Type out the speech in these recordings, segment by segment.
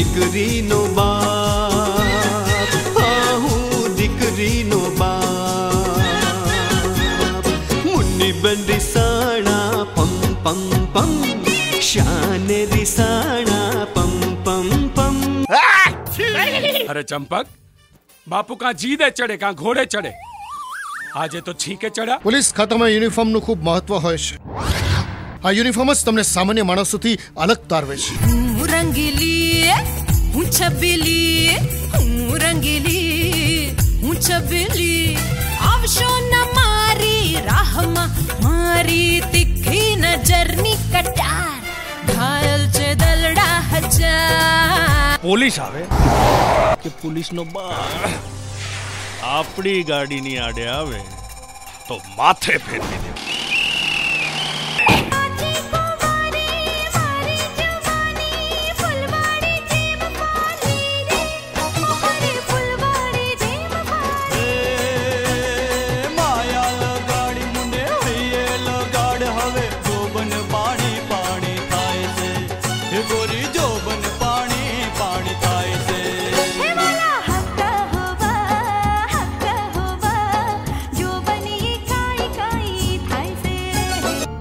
દીકરીનો બાપ, હા હું દીકરીનો બાપ. મુન્ની બેન રીસાણા પમ પમ પમ, શાન રીસાણા પમ પમ પમ. अरे चंपक, बापू का जीदे चढ़े का घोड़े चढ़े, आज तो छीके चढ़ा. પોલીસ ખાતામાં યુનિફોર્મનું ખૂબ મહત્વ હોય છે. આ યુનિફોર્મ જ તમને સામાન્ય માણસોથી અલગ તારવે છે. હું રંગીલી, હું છબીલી, હું રંગીલી, હું છબીલી. આવશો ન મારી રાહમાં, મારી તીખી નજરની કટાર. ઘાયલ છે દલડા હજાર. પોલીસ આવે કે પોલીસનો બાપ આપણી ગાડીની આડે આવે તો માથે ફેરવી દે.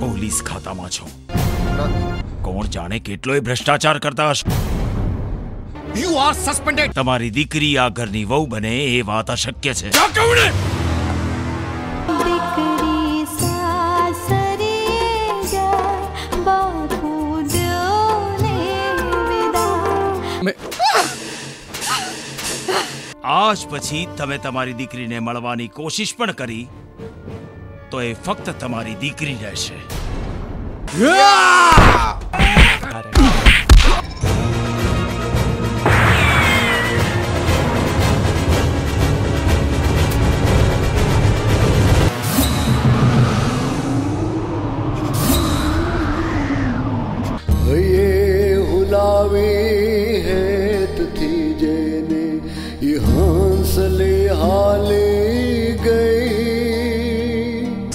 પોલીસ ખાતામાં છો, કોણ જાણે કેટલોય ભ્રષ્ટાચાર કરતા હશે. You are suspended. તમારી દીકરી આ ઘરની વહુ બને એ વાત અશક્ય છે. દીકરી સાસરે જાય, બાપુ દેવને વિદાય. આજ પછી તમે તમારી દીકરીને મળવાની કોશિશ પણ કરી તો એ ફક્ત તમારી દીકરી રહેશે.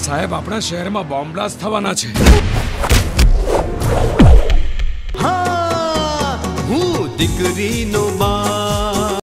સાહેબ, આપણા શહેરમાં બોમ્બ બ્લાસ્ટ થવાના છે. હા હું દીકરીનો બાપ.